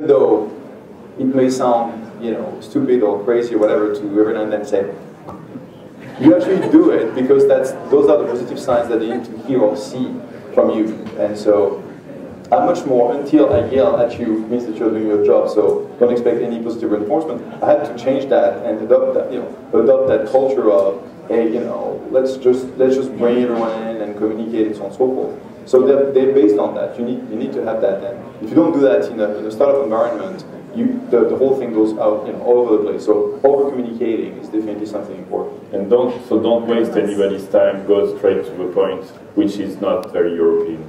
Though it may sound, stupid or crazy or whatever to every now and then say, you actually do it because those are the positive signs that they need to hear or see from you. And so, how much more until I yell at you means that you're doing your job. So don't expect any positive reinforcement. I had to change that and adopt that culture of, hey, let's just bring everyone in and communicate and so on and so forth. So they're based on that. You need to have that. And if you don't do that in a startup environment, the whole thing goes out all over the place. So over communicating is definitely something important. And don't waste anybody's time. Go straight to the point, which is not very European.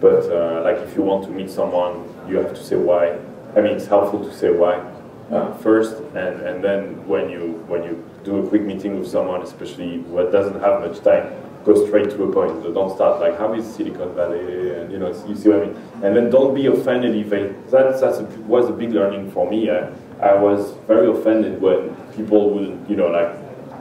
But like if you want to meet someone, you have to say why. I mean, it's helpful to say why first, and then when you do a quick meeting with someone, especially who doesn't have much time, go straight to the point. So don't start like, how is Silicon Valley? And you see what I mean. And then don't be offended if was a big learning for me. I was very offended when people will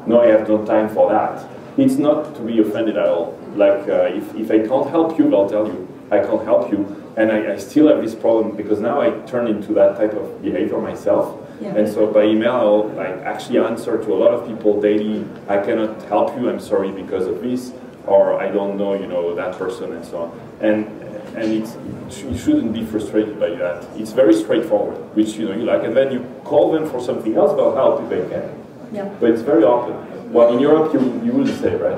no, I have no time for that. It's not to be offended at all. Like if I can't help you, I'll tell you I can't help you. And I still have this problem because now I turn into that type of behavior myself. Yeah. And so by email, I actually answer to a lot of people daily, I cannot help you, I'm sorry because of this, or I don't know, that person and so on. And you shouldn't be frustrated by that. It's very straightforward, which you like, and then you call them for something else, they'll help if they can. Yeah. But it's very open. Well, in Europe, you will say, right?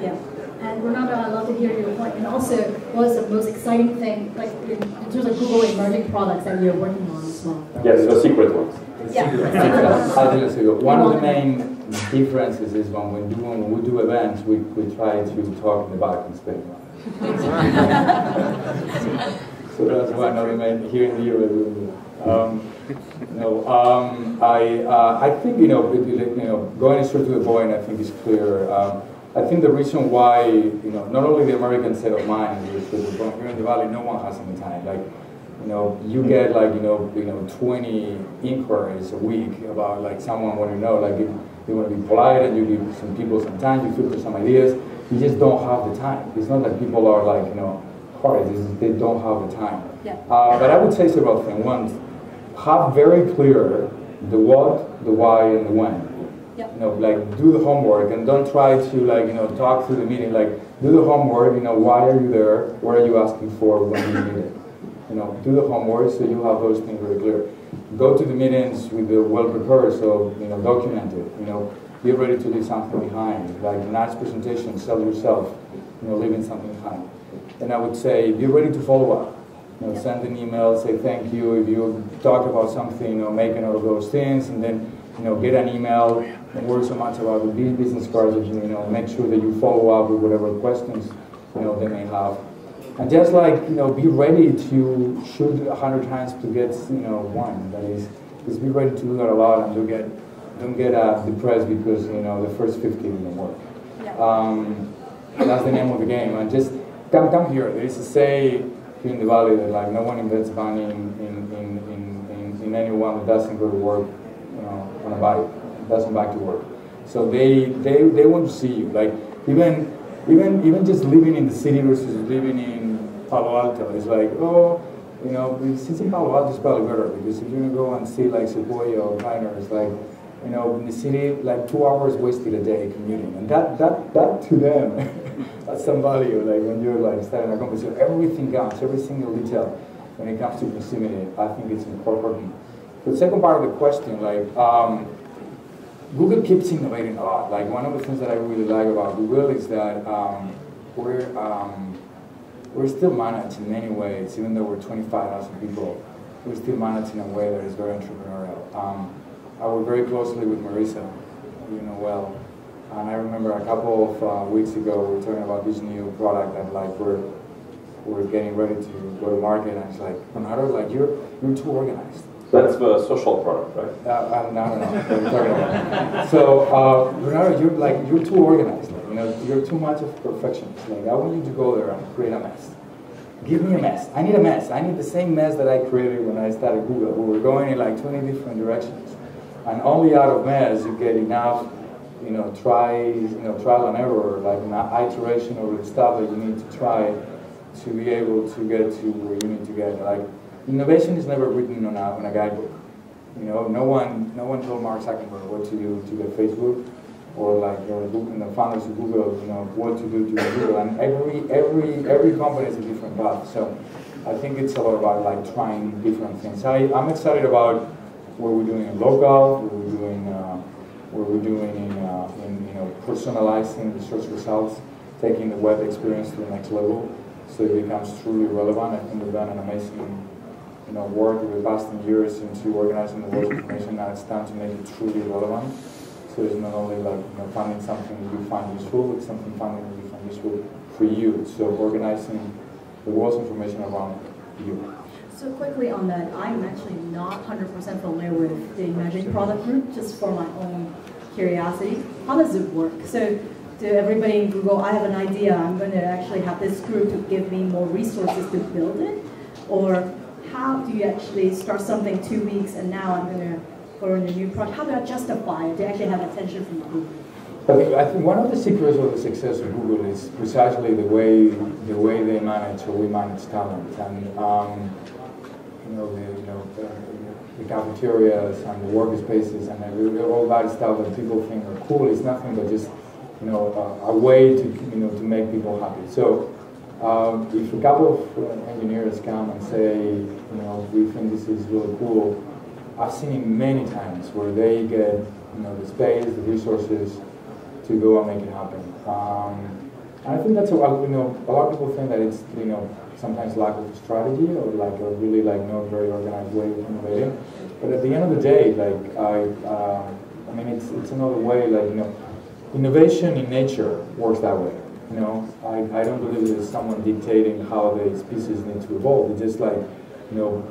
Yeah. And Renato, I'd love to hear your point. And also, what is the most exciting thing, like in terms of Google emerging products that you're working on as well? Yes, the secret ones. Yeah. One of the main differences is when we do events, we try to talk in the back and spin around. So that's one of the main here in the I think going straight to the point, I think is clear. I think the reason why not only the American state of mind is because here in the Valley, no one has any time. Like you get like 20 inquiries a week about like someone want to know, like you want to be polite and you give some people some time, you filter some ideas. You just don't have the time. It's not that people are like hard. They don't have the time. Yeah. But I would say several things. One, have very clear the what, the why, and the when. Yep. Like do the homework and don't try to talk through the meeting. Like do the homework. Why are you there? What are you asking for when you need it? Do the homework so you have those things very clear. Go to the meetings with the well prepared. So document it. Be ready to leave something behind. Like nice presentation, sell yourself. Leaving something behind. And I would say be ready to follow up. Send an email, say thank you. If you talk about something, make a note of those things, and then get an email. Don't worry so much about the business cards. Make sure that you follow up with whatever questions they may have, and just be ready to shoot 100 times to get one. That is, just be ready to do that a lot, and don't get depressed because the first 50 didn't work. Yeah. That's the name of the game, and just come here. There is a say here in the Valley that no one invests money in anyone that doesn't go to work on a bike, doesn't back to work. So they want to see you. Like even just living in the city versus living in Palo Alto is like, since in Palo Alto is probably better because if you're gonna go and see like Sequoia or Pioneer, it's like in the city, like 2 hours wasted a day commuting, and that to them has some value. Like when you're starting a conversation, everything counts, every single detail when it comes to proximity. I think it's important. The second part of the question, Google keeps innovating a lot. Like one of the things that I really like about Google is that we're still managed in many ways, even though we're 25,000 people. We're still managed in a way that is very entrepreneurial. I work very closely with Marisa, well, and I remember a couple of weeks ago we were talking about this new product that we're getting ready to go to market, and it's like, Renato, you're too organized. That's the social product, right? No. So, Renato, you're too organized. You're too much of a perfectionist. I want you to go there and create a mess. Give me a mess. I need a mess. I need the same mess that I created when I started Google. We were going in 20 different directions. And only out of mess you get enough, trial and error, like an iteration over the stuff that you need to try to be able to get to where you need to get. innovation is never written on a guidebook. You know, no one told Mark Zuckerberg what to do to get Facebook, or like the founders of Google, you know, what to do to get Google. And every company is a different path. So I think it's a lot about like trying different things. I'm excited about what we're doing in local, what we're doing in you know, personalizing the search results, taking the web experience to the next level, so it becomes truly relevant. I think we've done an amazing, you know, work over the past 10 years into organizing the world's information. Now it's time to make it truly relevant. So it's not only like, you know, finding something that you find useful, it's something finding that you find useful for you. So organizing the world's information around you. So quickly on that, I'm actually not 100% familiar with the Magic product group, just for my own curiosity. How does it work? So to everybody in Google, I have an idea, I'm going to actually have this group to give me more resources to build it? Or how do you actually start something 2 weeks and now I'm going to go in a new project? How do I justify it to actually have attention from Google? I think one of the secrets of the success of Google is precisely the way they manage, or we manage talent, and you know, the cafeterias and the workspaces and all that stuff that people think are cool is nothing but just, you know, a way to, you know, to make people happy. So if a couple of engineers come and say, you know, we think this is really cool, I've seen it many times where they get, you know, the space, the resources to go and make it happen. And I think that's you know, a lot of people think that it's, you know, sometimes lack of strategy or like a really like not very organized way of innovating. But at the end of the day, like I mean, it's another way. Like, you know, innovation in nature works that way. You know, I don't believe there's someone dictating how the species need to evolve. It's just like, you know,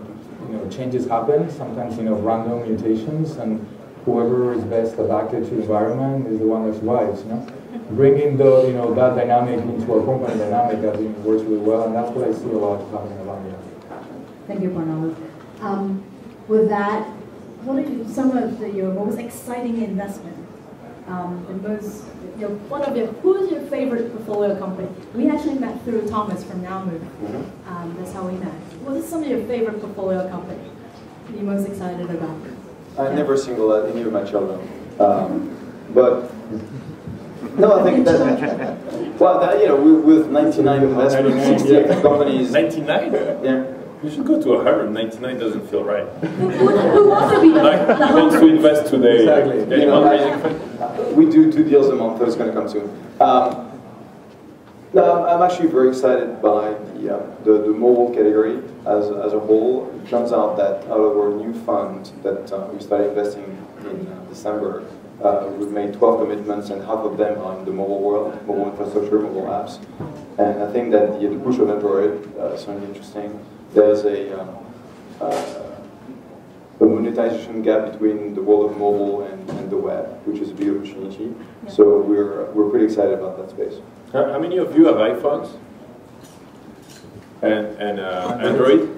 changes happen. Sometimes, you know, random mutations, and whoever is best adapted to the environment is the one that survives. You know, bringing the, you know, that dynamic into our company dynamic, I think works really well, and that's what I see a lot happening around here. Thank you, Bernardo. With that, what are some of your most exciting investment? Who's your favorite portfolio company? We actually met through Thomas from NowMove. That's how we met. What is some of your favorite portfolio company you're most excited about? I never single out any of my children, but no, I think that well, that, you know, with 99 investments, 60 companies. 99? Yeah. You should go to 100. 99 doesn't feel right. Who wants to be like, who wants to invest today? Exactly. Anyone raising fund? We do 2 deals a month, so it's going to come soon. No, I'm actually very excited by the mobile category as a whole. It turns out that out of our new fund that we started investing in December, we've made 12 commitments, and half of them are in the mobile world, mobile infrastructure, mobile apps. And I think that the push of Android is something interesting. There's a monetization gap between the world of mobile and the web, which is a big opportunity. Yeah. So we're pretty excited about that space. How many of you have iPhones and Android?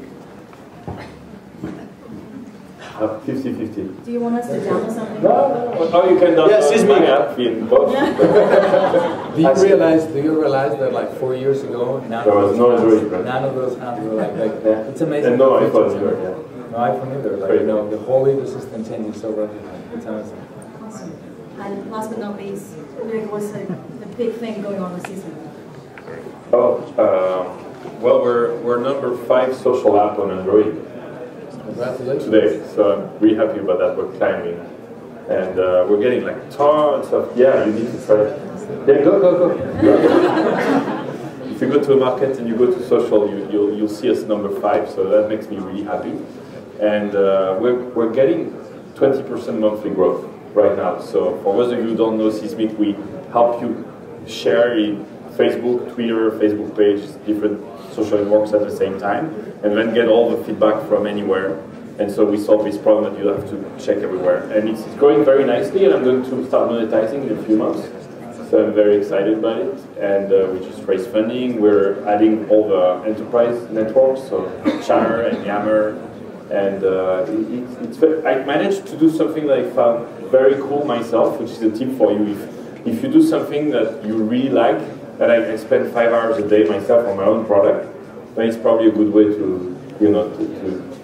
50-50. Do you want us to download something? No. Oh, you can download my app in both. Yeah. Do you realize that like 4 years ago, none of those apps were like yeah. It's amazing. And no iPhone either. Yeah. No iPhone either. Like, you know, the whole ecosystem changes so rapidly. It's amazing. Awesome. And last but not least, what's the big thing going on this season? Well, we're number 5 social app on Android. Congratulations. Today, so I'm really happy about that. We're climbing, and we're getting like tons of. Yeah, you need to try it. Yeah, go. If you go to a market and you go to social, you'll see us number 5. So that makes me really happy, and we're getting 20% monthly growth right now. So for those of you who don't know Seismic, we help you share in Facebook, Twitter, Facebook page, different social networks at the same time, and then get all the feedback from anywhere. And so we solve this problem that you have to check everywhere. And it's growing very nicely, and I'm going to start monetizing in a few months. So I'm very excited about it. And we just raised funding. We're adding all the enterprise networks, so Channel and Yammer. And I managed to do something that I found very cool myself, which is a tip for you. If you do something that you really like, that I spend 5 hours a day myself on my own product, then it's probably a good way to you know, to